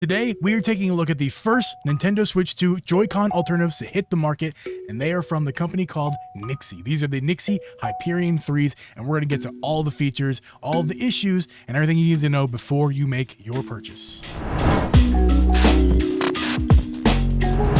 Today, we are taking a look at the first Nintendo Switch 2 Joy-Con alternatives to hit the market, and they are from the company called Nixie. These are the NYXI Hyperion 3s, and we're going to get to all the features, all of the issues, and everything you need to know before you make your purchase.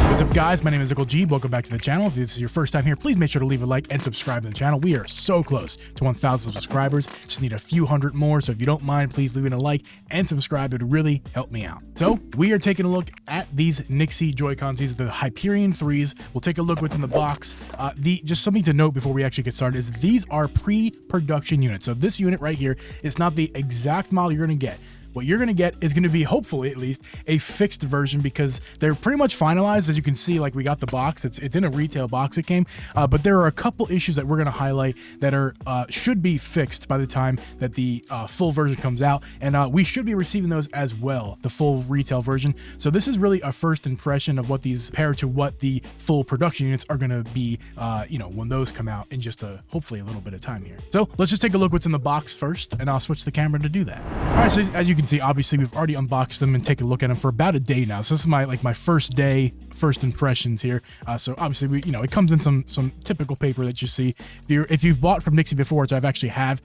What's up, guys? My name is Uncle G. Welcome back to the channel. If this is your first time here, please make sure to leave a like and subscribe to the channel. We are so close to 1,000 subscribers. Just need a few hundred more, so if you don't mind, please leave a like and subscribe. It would really help me out. So we are taking a look at these Nixie Joy-Cons. These are the Hyperion 3s. We'll take a look what's in the box. Just something to note before we actually get started is these are pre-production units. So this unit right here is not the exact model you're going to get. What you're going to get is going to be, hopefully at least, a fixed version because they're pretty much finalized. As you can see, like we got the box. It's in a retail box it came, but there are a couple issues that we're going to highlight that are should be fixed by the time that the full version comes out, and we should be receiving those as well, the full retail version. So this is really a first impression of what these compare to what the full production units are going to be, when those come out in just hopefully a little bit of time here. So let's just take a look what's in the box first, and I'll switch the camera to do that. All right, so as you can see, obviously we've already unboxed them and taken a look at them for about a day now. So this is my first day, first impressions here. So obviously it comes in some typical paper that you see. If you've bought from Nixie before, which I've actually have,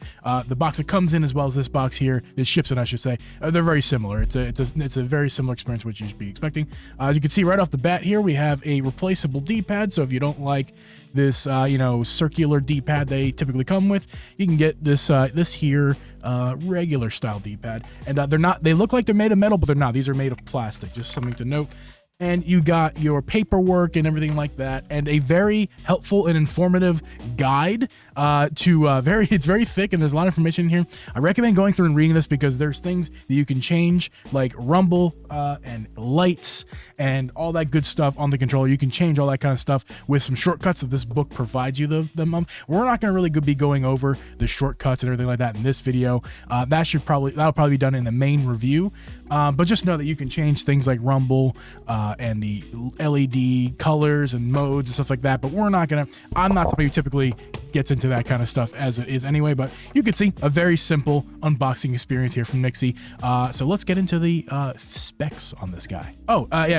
the box that comes in as well as this box here, it ships in, I should say, they're very similar. It's a very similar experience which you should be expecting. As you can see right off the bat here, we have a replaceable D-pad. So if you don't like this circular D-pad they typically come with, you can get this here regular style D-pad, and they look like they're made of metal, but they're not. These are made of plastic, just something to note. And you got your paperwork and everything like that, and a very helpful and informative guide. It's very thick and there's a lot of information in here. I recommend going through and reading this because there's things that you can change, like rumble and lights and all that good stuff on the controller. You can change all that kind of stuff with some shortcuts that this book provides you. We're not going to really be going over the shortcuts and everything like that in this video. That'll probably be done in the main review. But just know that you can change things like rumble and the LED colors and modes and stuff like that. But I'm not somebody who typically gets into that kind of stuff as it is anyway. But you can see a very simple unboxing experience here from Nixie. So let's get into the specs on this guy.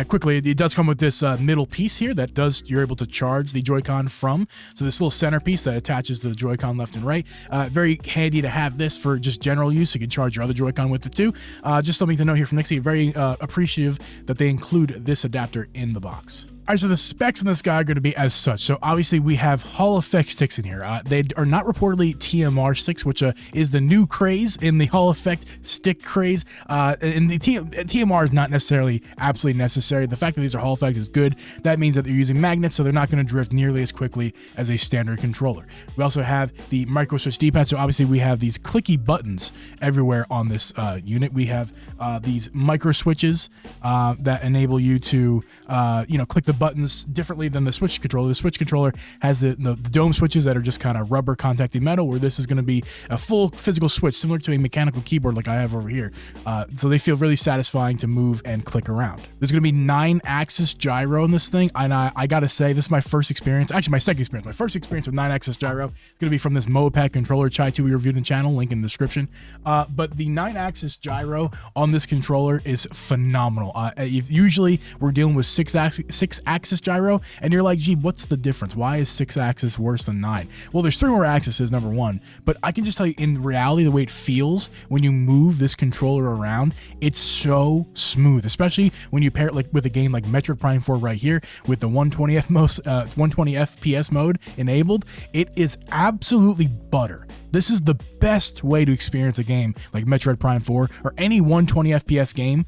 Quickly, it does come with this middle piece here that you're able to charge the Joy-Con from. So this little centerpiece that attaches to the Joy-Con left and right. Very handy to have this for just general use. You can charge your other Joy-Con with it too. Just something to note here from Nixie. Very appreciative that they include this adapter in the box. All right, so the specs in this guy are going to be as such. So obviously we have Hall Effect sticks in here. They are not reportedly TMR sticks, which is the new craze in the Hall Effect stick craze. And the TMR is not necessarily absolutely necessary. The fact that these are Hall Effect is good. That means that they're using magnets, so they're not going to drift nearly as quickly as a standard controller. We also have the micro switch D-pad. So obviously we have these clicky buttons everywhere on this unit. We have these micro switches that enable you to click the buttons differently than the Switch controller. The Switch controller has the dome switches that are just kind of rubber contacting metal, where this is going to be a full physical switch similar to a mechanical keyboard like I have over here. So they feel really satisfying to move and click around. There's going to be 9-axis gyro in this thing, and I gotta say, this is my first experience, actually my second experience. My first experience with 9-axis gyro is going to be from this Moped controller Chai 2 we reviewed in the channel, link in the description. But the 9-axis gyro on this controller is phenomenal. Usually we're dealing with 6-axis gyro, and you're like, gee, what's the difference? Why is 6-axis worse than 9? Well, there's 3 more axes, number one, but I can just tell you, in reality, the way it feels when you move this controller around, it's so smooth, especially when you pair it with a game like Metroid Prime 4 right here with the 120 FPS mode enabled. It is absolutely butter. This is the best way to experience a game like Metroid Prime 4 or any 120 FPS game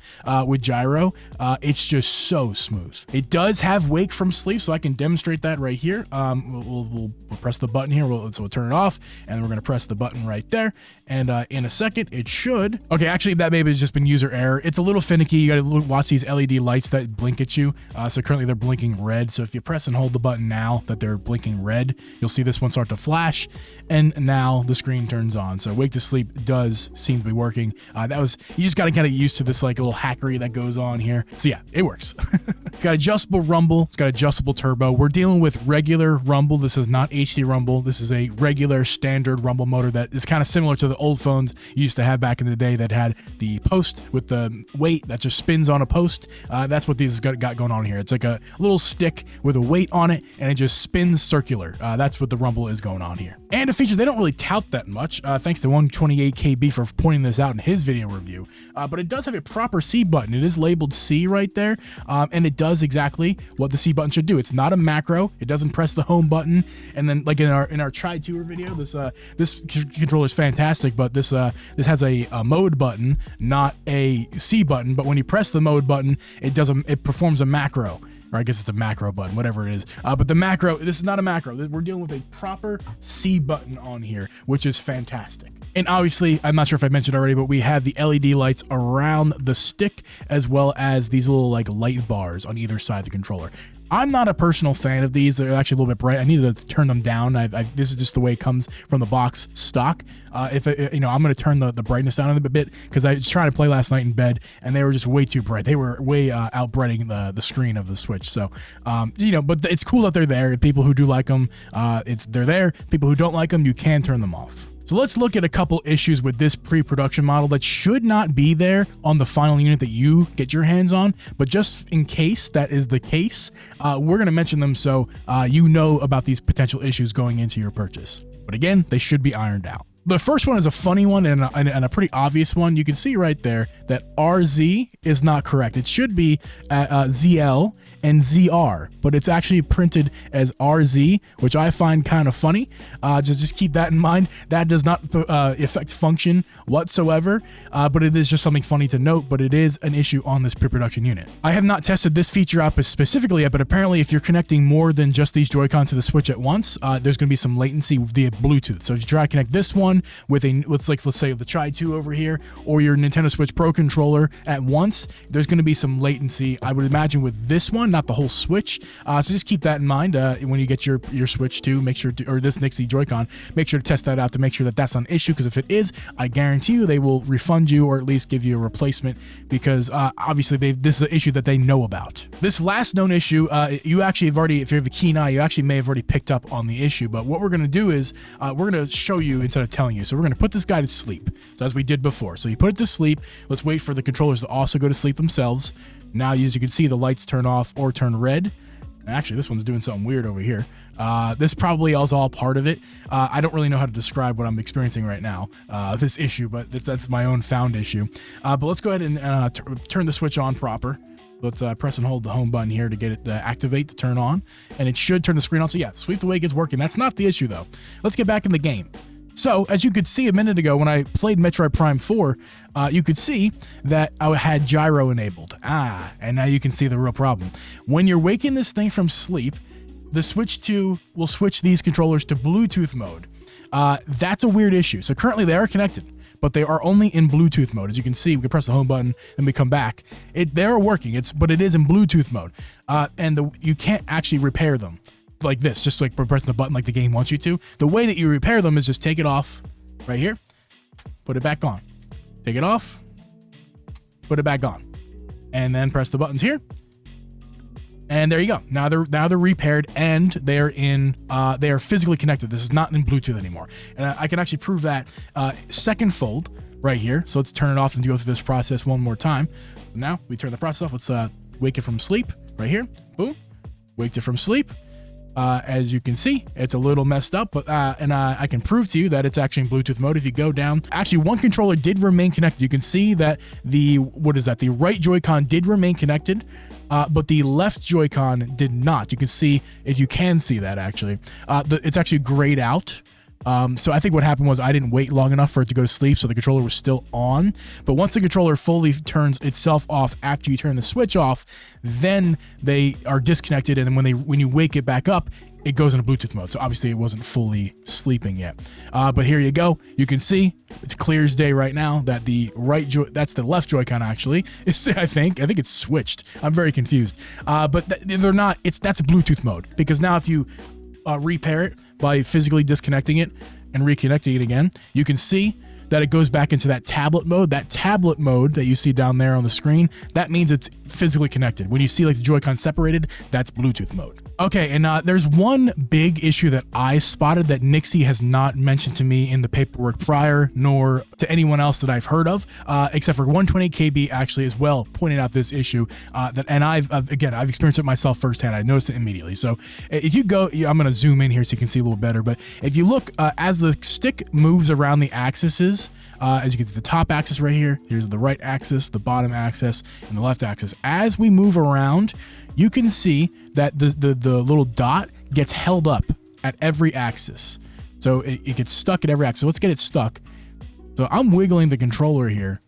with gyro. It's just so smooth. It does have wake from sleep, so I can demonstrate that right here. We'll press the button here, so we'll turn it off, and we're going to press the button right there, and in a second it should. Okay, actually that maybe has just been user error. It's a little finicky. You got to watch these LED lights that blink at you. So currently they're blinking red, so if you press and hold the button now that they're blinking red, you'll see this one start to flash, and now the screen turns on. So wake to sleep does seem to be working. You just got to get used to this like little hackery that goes on here. So yeah, it works. It's got adjustable rumble. It's got adjustable turbo. We're dealing with regular rumble. This is not HD rumble. This is a regular standard rumble motor that is kind of similar to the old phones you used to have back in the day that had the post with the weight that just spins on a post. That's what these got going on here. It's like a little stick with a weight on it, and it just spins circular. That's what the rumble is going on here. And a feature they don't really tout that much, thanks to 128KB for pointing this out in his video review. But it does have a proper C button. It is labeled C right there, and it does exactly what the C button should do. It's not a macro. It doesn't press the home button. And then, like in our Tri Tour video, this controller is fantastic, but this has a mode button, not a C button. But when you press the mode button, it performs a macro. Or I guess it's a macro button, whatever it is. But the macro, this is not a macro. We're dealing with a proper C button on here, which is fantastic. And obviously, I'm not sure if I mentioned already, but we have the LED lights around the stick, as well as these little like light bars on either side of the controller. I'm not a personal fan of these. They're actually a little bit bright. I need to turn them down. This is just the way it comes from the box stock. I'm going to turn the brightness down a bit because I was trying to play last night in bed and they were just way too bright. They were way outbrightening the screen of the Switch. So, but it's cool that they're there. People who do like them, they're there. People who don't like them, you can turn them off. So let's look at a couple issues with this pre-production model that should not be there on the final unit that you get your hands on, but just in case that is the case, we're going to mention them so you know about these potential issues going into your purchase. But again, they should be ironed out. The first one is a funny one and a pretty obvious one. You can see right there that RZ is not correct. It should be ZL and ZR, but it's actually printed as RZ, which I find kind of funny. Just keep that in mind. That does not affect function whatsoever, but it is just something funny to note, but it is an issue on this pre-production unit. I have not tested this feature out specifically yet, but apparently if you're connecting more than just these Joy-Con to the Switch at once, there's going to be some latency via Bluetooth. So if you try to connect this one with let's say the Tri 2 over here, or your Nintendo Switch Pro controller at once, there's going to be some latency, I would imagine, with this one, not the whole Switch. So just keep that in mind when you get your Switch 2, make sure to, or this NYXI Joy-Con, make sure to test that out to make sure that that's not an issue, because if it is, I guarantee you they will refund you or at least give you a replacement, because obviously this is an issue that they know about. This last known issue, you actually have already, if you have a keen eye, you actually may have already picked up on the issue, but what we're going to do is we're going to show you instead of telling you. So we're going to put this guy to sleep, so as we did before. So you put it to sleep. Let's wait for the controllers to also go to sleep themselves. Now, as you can see, the lights turn off or turn red. And actually, this one's doing something weird over here. This probably is all part of it. I don't really know how to describe what I'm experiencing right now, this issue, but that's my own found issue. But let's go ahead and turn the Switch on proper. Let's press and hold the home button here to get it to activate, to turn on, and it should turn the screen on. So yeah, Sweep the Wake is working. That's not the issue though. Let's get back in the game. So, as you could see a minute ago when I played Metroid Prime 4, you could see that I had gyro enabled. And now you can see the real problem. When you're waking this thing from sleep, the Switch 2 will switch these controllers to Bluetooth mode. That's a weird issue. So currently they are connected, but they are only in Bluetooth mode. As you can see, we can press the home button and we come back. They're working, but it is in Bluetooth mode. And you can't actually repair them like this, just like pressing the button like the game wants you to. The way that you repair them is just take it off right here, put it back on, take it off, put it back on, and then press the buttons here. And there you go. Now they're repaired and they are physically connected. This is not in Bluetooth anymore. And I can actually prove that second fold right here. So let's turn it off and go through this process one more time. Now we turn the process off. Let's wake it from sleep right here. Boom. Waked it from sleep. As you can see, it's a little messed up, but I can prove to you that it's actually in Bluetooth mode. If you go down, actually one controller did remain connected. You can see that the right Joy-Con did remain connected, but the left Joy-Con did not. You can see, if you can see that actually, it's actually grayed out. So I think what happened was I didn't wait long enough for it to go to sleep, so the controller was still on. But once the controller fully turns itself off after you turn the Switch off, then they are disconnected, and then when you wake it back up, it goes into Bluetooth mode. So obviously it wasn't fully sleeping yet. But here you go. You can see it's clear as day right now that that's the left Joy-Con actually. I think it's switched. I'm very confused. But they're not. That's Bluetooth mode, because now if you repair it by physically disconnecting it and reconnecting it again, you can see that it goes back into that tablet mode. That tablet mode that you see down there on the screen, that means it's physically connected. When you see like the Joy-Con separated, that's Bluetooth mode. Okay, and there's one big issue that I spotted that Nixie has not mentioned to me in the paperwork prior, nor to anyone else that I've heard of, except for 128KB actually as well pointed out this issue, and I've experienced it myself firsthand. I noticed it immediately. So if you go, I'm gonna zoom in here so you can see a little better, but if you look, as the stick moves around the axes, as you get to the top axis right here, here's the right axis, the bottom axis, and the left axis. As we move around, you can see that the little dot gets held up at every axis. So it gets stuck at every axis. So let's get it stuck. So I'm wiggling the controller here,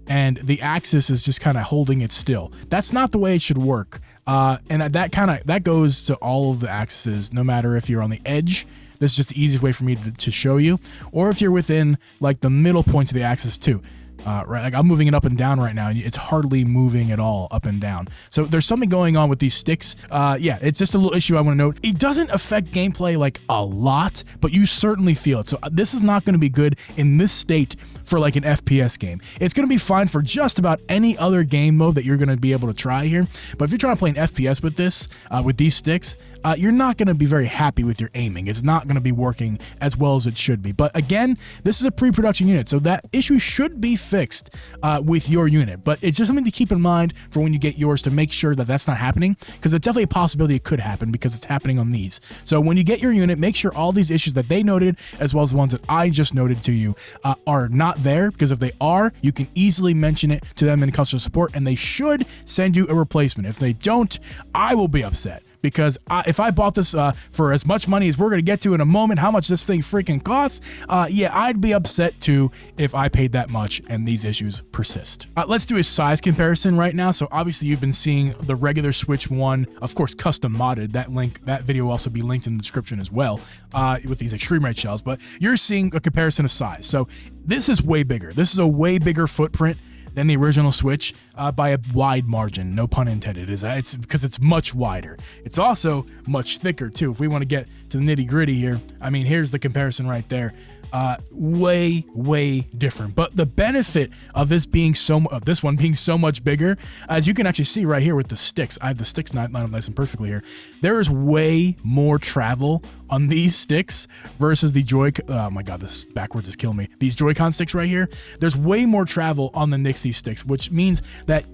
and the axis is just kind of holding it still. That's not the way it should work. And that goes to all of the axes, no matter if you're on the edge. This is just the easiest way for me to show you, or if you're within like the middle points of the axis too. Right, like I'm moving it up and down right now, and it's hardly moving at all up and down. So there's something going on with these sticks. Yeah, it's just a little issue I want to note. It doesn't affect gameplay like a lot, but you certainly feel it. So this is not going to be good in this state for like an FPS game. It's going to be fine for just about any other game mode that you're going to be able to try here. But if you're trying to play an FPS with this, with these sticks, you're not going to be very happy with your aiming. It's not going to be working as well as it should be. But again, this is a pre-production unit, so that issue should be fixed with your unit. But it's just something to keep in mind for when you get yours, to make sure that that's not happening, because it's definitely a possibility it could happen because it's happening on these. So when you get your unit, make sure all these issues that they noted, as well as the ones that I just noted to you, are not there, because if they are, you can easily mention it to them in customer support, and they should send you a replacement. If they don't, I will be upset. Because if I bought this for as much money as we're going to get to in a moment, how much this thing freaking costs, yeah, I'd be upset too if I paid that much and these issues persist. Let's do a size comparison right now. So obviously you've been seeing the regular Switch 1, of course, custom modded. That video will also be linked in the description as well, with these extreme red shells. But you're seeing a comparison of size. So this is way bigger. This is a way bigger footprint than the original Switch, by a wide margin, no pun intended. It's because it's much wider. It's also much thicker too. If we want to get to the nitty gritty here, I mean, here's the comparison right there. Way different. But the benefit of this one being so much bigger, as you can actually see right here with the sticks, I have the sticks lined up nice and perfectly here. There is way more travel on these sticks versus the oh my god, this backwards is killing me. These Joy-Con sticks right here, there's way more travel on the Nixie sticks, which means that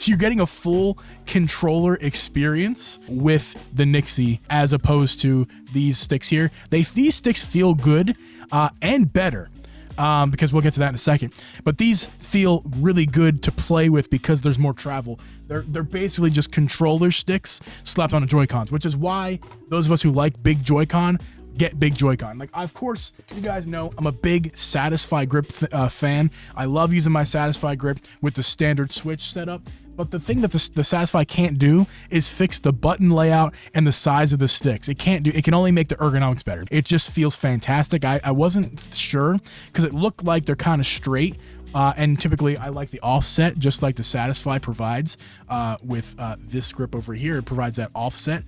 you're getting a full controller experience with the Nixie as opposed to these sticks here. These sticks feel good and better, because we'll get to that in a second. But these feel really good to play with because there's more travel. They're basically just controller sticks slapped on the Joy-Cons, which is why those of us who like big Joy-Con get big Joy-Con. Like, of course, you guys know I'm a big Satisfy grip fan. I love using my Satisfy grip with the standard Switch setup. But the thing that the Satisfy can't do is fix the button layout and the size of the sticks. It can only make the ergonomics better. It just feels fantastic. I wasn't sure because it looked like they're kind of straight. And typically I like the offset, just like the Satisfy provides with this grip over here. It provides that offset.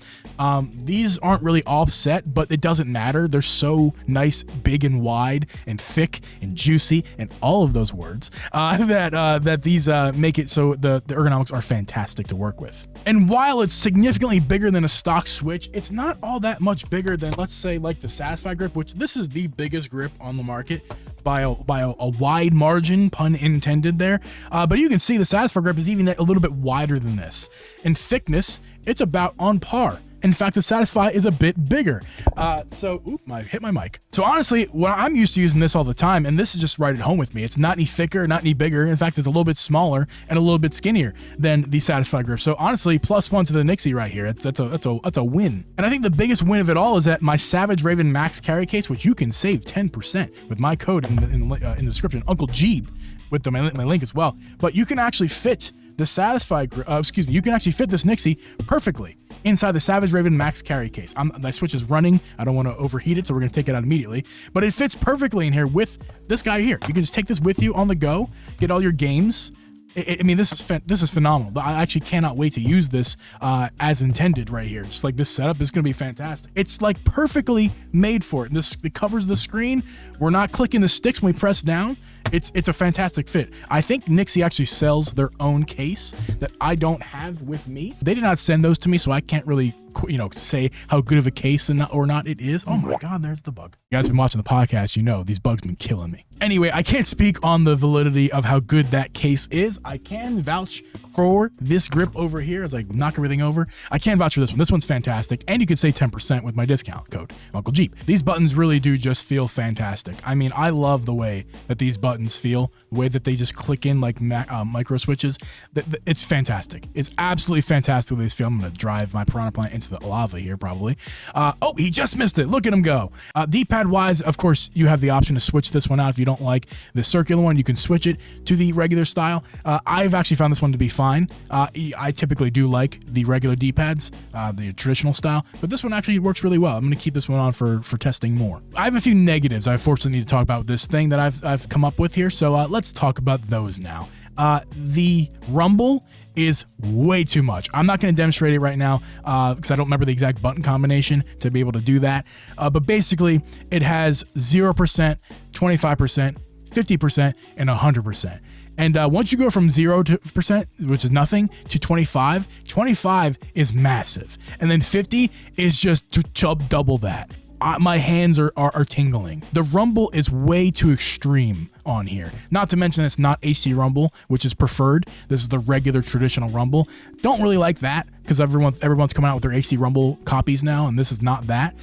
These aren't really offset, but it doesn't matter. They're so nice, big and wide and thick and juicy and all of those words that these make it so the ergonomics are fantastic to work with. And while it's significantly bigger than a stock Switch, it's not all that much bigger than, let's say, like the Satisfy grip, which this is the biggest grip on the market by a wide margin, pun intended there. But you can see the Satisfy grip is even a little bit wider than this. In thickness, it's about on par. In fact, the Satisfy is a bit bigger. I hit my mic. So honestly, I'm used to using this all the time, and this is just right at home with me. It's not any thicker, not any bigger. In fact, it's a little bit smaller and a little bit skinnier than the Satisfy grip. So honestly, +1 to the Nixie right here. That's a win. And I think the biggest win of it all is that my Savage Raven Max carry case, which you can save 10% with my code in the description, Uncle Jeeb, with my link as well. But you can actually fit the Satisfy, you can actually fit this Nixie perfectly inside the Savage Raven Max carry case. My Switch is running. I don't want to overheat it, so we're going to take it out immediately. But it fits perfectly in here with this guy here. You can just take this with you on the go, get all your games I mean, this is phenomenal. I actually cannot wait to use this as intended right here. Just like this setup is going to be fantastic. It's like perfectly made for it. It covers the screen. We're not clicking the sticks when we press down. It's a fantastic fit. I think NYXI actually sells their own case that I don't have with me. They did not send those to me, so I can't really, you know, say how good of a case or not it is. Oh my God, there's the bug. You guys been watching the podcast, you know these bugs been killing me. Anyway, I can't speak on the validity of how good that case is. I can vouch for this grip over here as I knock everything over. I can vouch for this one. This one's fantastic, and you could save 10% with my discount code, Uncle Jeep. These buttons really do just feel fantastic. I mean, I love the way that these buttons feel, the way that they just click in like micro switches. It's fantastic. It's absolutely fantastic the way these feel. I'm gonna drive my piranha plant into the lava here probably. Oh, he just missed it. Look at him go. D-pad wise, of course, you have the option to switch this one out. If you don't like the circular one, you can switch it to the regular style. I've actually found this one to be fine. I typically do like the regular D-pads, the traditional style, but this one actually works really well. I'm going to keep this one on for testing more. I have a few negatives I fortunately need to talk about with this thing that I've come up with here, so let's talk about those now. The rumble is way too much. I'm not going to demonstrate it right now because I don't remember the exact button combination to be able to do that, but basically it has 0%, 25%, 50%, and 100%. And once you go from 0%, which is nothing, to 25 is massive. And then 50 is just double that. My hands are tingling. The rumble is way too extreme on here. Not to mention it's not AC rumble, which is preferred. This is the regular traditional rumble. Don't really like that because everyone's coming out with their AC rumble copies now, and this is not that.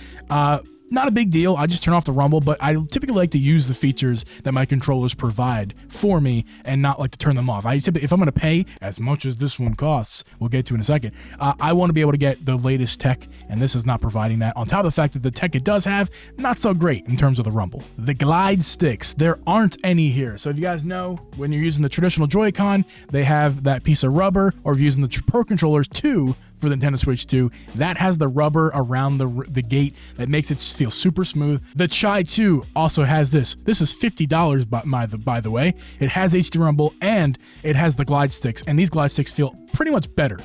Not a big deal. I just turn off the rumble, but I typically like to use the features that my controllers provide for me and not like to turn them off. If I'm going to pay as much as this one costs, we'll get to in a second, I want to be able to get the latest tech, and this is not providing that. On top of the fact that the tech it does have, not so great in terms of the rumble. The glide sticks, there aren't any here. So if you guys know, when you're using the traditional Joy-Con, they have that piece of rubber, or if you're using the Pro Controllers 2, for the Nintendo Switch 2, that has the rubber around the gate that makes it feel super smooth. The Chai 2 also has this. This is $50 by the way. It has HD Rumble and it has the glide sticks, and these glide sticks feel pretty much better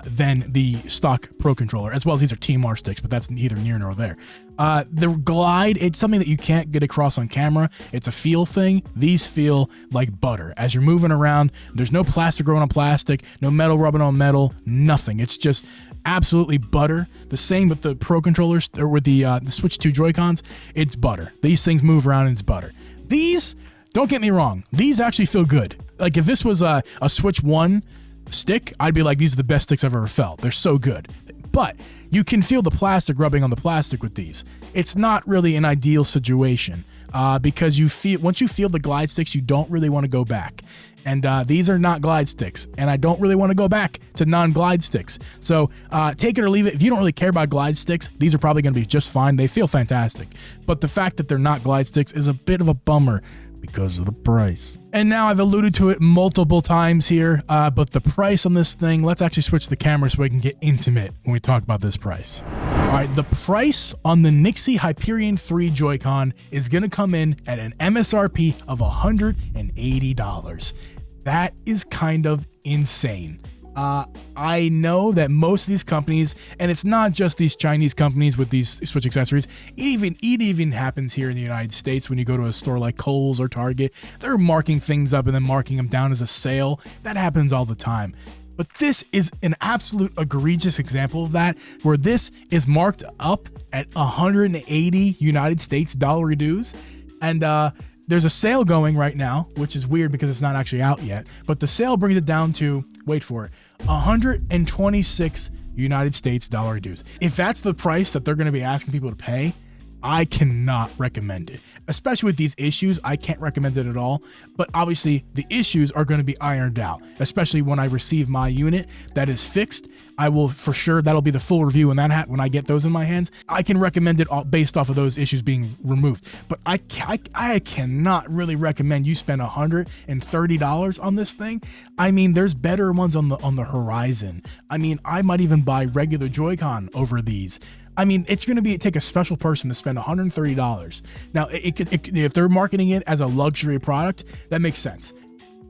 than the stock Pro Controller, as well as these are TMR sticks, but that's neither near nor there. The glide, it's something that you can't get across on camera. It's a feel thing. These feel like butter. As you're moving around, there's no plastic rubbing on plastic, no metal rubbing on metal, nothing. It's just absolutely butter. The same with the Pro Controllers, or with the Switch 2 Joy-Cons, it's butter. These things move around and it's butter. These, don't get me wrong, these actually feel good. Like if this was a Switch 1 stick, I'd be like, these are the best sticks I've ever felt. They're so good. But you can feel the plastic rubbing on the plastic with these. It's not really an ideal situation because once you feel the glide sticks, you don't really want to go back. And these are not glide sticks, and I don't really want to go back to non-glide sticks. So take it or leave it. If you don't really care about glide sticks, these are probably going to be just fine. They feel fantastic. But the fact that they're not glide sticks is a bit of a bummer because of the price. And now I've alluded to it multiple times here, but the price on this thing, let's actually switch the camera so we can get intimate when we talk about this price. All right, the price on the NYXI Hyperion 3 Joy-Con is gonna come in at an MSRP of $180. That is kind of insane. I know that most of these companies, and it's not just these Chinese companies with these Switch accessories, it even happens here in the United States when you go to a store like Kohl's or Target. They're marking things up and then marking them down as a sale. That happens all the time. But this is an absolute egregious example of that, where this is marked up at 180 United States dollar dues. And there's a sale going right now, which is weird because it's not actually out yet, but the sale brings it down to, wait for it, 126 United States dollar dues. If that's the price that they're going to be asking people to pay, I cannot recommend it. Especially with these issues, I can't recommend it at all. But obviously, the issues are going to be ironed out, especially when I receive my unit that is fixed. I will for sure, that'll be the full review when I get those in my hands. I can recommend it all based off of those issues being removed. But I cannot really recommend you spend $130 on this thing. I mean, there's better ones on the horizon. I mean, I might even buy regular Joy-Con over these. I mean, it's going to take a special person to spend $130. Now, if they're marketing it as a luxury product, that makes sense.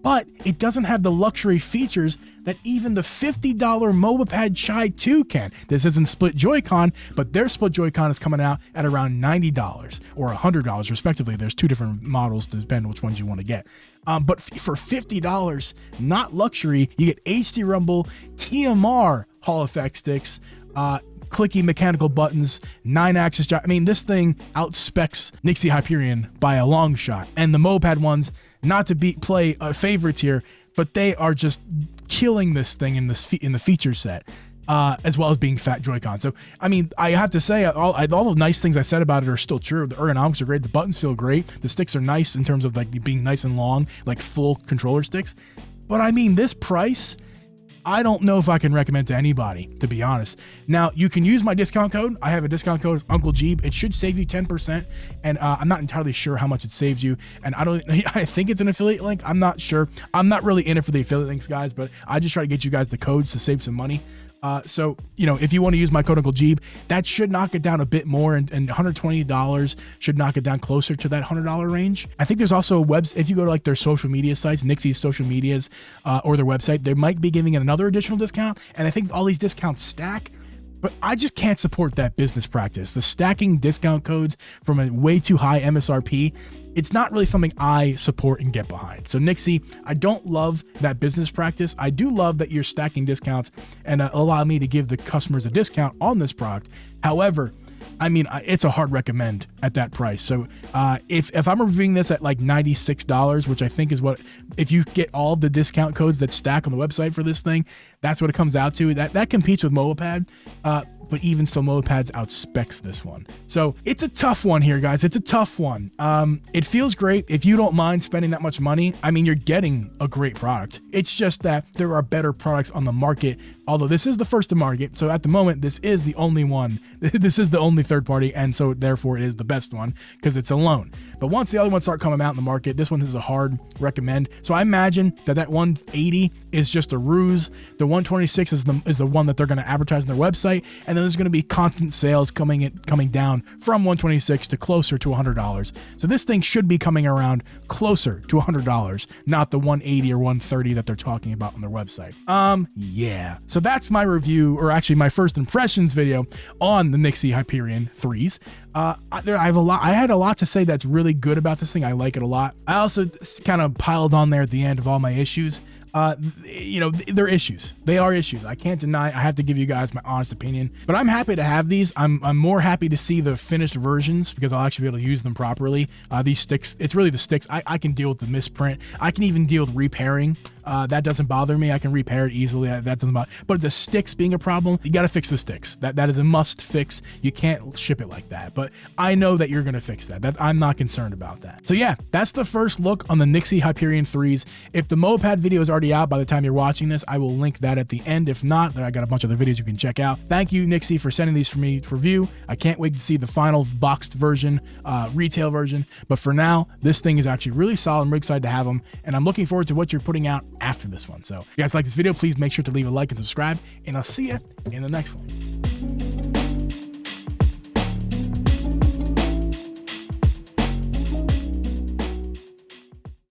but it doesn't have the luxury features that even the $50 Mobipad Chai 2 can. This isn't split Joy-Con, but their split Joy-Con is coming out at around $90 or $100 respectively. There's two different models to depend on which ones you want to get. But for $50, not luxury, you get HD Rumble, TMR Hall effect sticks, clicky mechanical buttons, 9-axis joy. I mean, this thing outspecs NYXI Hyperion by a long shot. And the Moped ones, not to play favorites here, but they are just killing this thing in the feature set, as well as being fat Joy-Con. So, I mean, I have to say, all the nice things I said about it are still true. The ergonomics are great. The buttons feel great. The sticks are nice in terms of like being nice and long, like full controller sticks. But I mean, this price, I don't know if I can recommend to anybody, to be honest. Now, you can use my discount code. I have a discount code, Uncle Jeeb. It should save you 10%, and I'm not entirely sure how much it saves you. And I think it's an affiliate link. I'm not sure. I'm not really in it for the affiliate links, guys, but I just try to get you guys the codes to save some money. So, you know, if you want to use my code Uncle Jeeb, that should knock it down a bit more, and $120 should knock it down closer to that $100 range. I think there's also a if you go to like their social media sites, NYXI's social medias, or their website, they might be giving another additional discount. And I think all these discounts stack, but I just can't support that business practice. The stacking discount codes from a way too high MSRP, it's not really something I support and get behind. So NYXI, I don't love that business practice. I do love that you're stacking discounts and allow me to give the customers a discount on this product. However, I mean, it's a hard recommend at that price. So if I'm reviewing this at like $96, which I think is what, if you get all the discount codes that stack on the website for this thing, that's what it comes out to. That competes with Mobipad. But even still, Mobipad's outspecs this one. So it's a tough one here, guys. It's a tough one. It feels great. If you don't mind spending that much money, I mean, you're getting a great product. It's just that there are better products on the market, although this is the first to market. So at the moment, this is the only one. This is the only third party, and so therefore it is the best one because it's alone. But once the other ones start coming out in the market, this one is a hard recommend. So I imagine that 180 is just a ruse. The 126 is the one that they're going to advertise on their website, and then there's going to be constant sales coming down from 126 to closer to $100. So this thing should be coming around closer to $100, not the 180 or 130 that they're talking about on their website. Yeah. So that's my review, or actually my first impressions video on the NYXI Hyperion 3s. I had a lot to say that's really good about this thing. I like it a lot. I also kind of piled on there at the end of all my issues. You know, they're issues. They are issues. I can't deny. I have to give you guys my honest opinion, but I'm happy to have these. I'm more happy to see the finished versions because I'll actually be able to use them properly. These sticks, it's really the sticks. I can deal with the misprint. I can even deal with repairing. That doesn't bother me. I can repair it easily. That doesn't bother. But the sticks being a problem, you got to fix the sticks. That is a must fix. You can't ship it like that. But I know that you're going to fix that. I'm not concerned about that. So yeah, that's the first look on the NYXI Hyperion 3s. If the Moped video is already out by the time you're watching this, I will link that at the end. If not, I got a bunch of other videos you can check out. Thank you, NYXI, for sending these for me to review. I can't wait to see the final boxed version, retail version. But for now, this thing is actually really solid. I'm really excited to have them, and I'm looking forward to what you're putting out after this one. So if you guys like this video, please make sure to leave a like and subscribe, and I'll see you in the next one.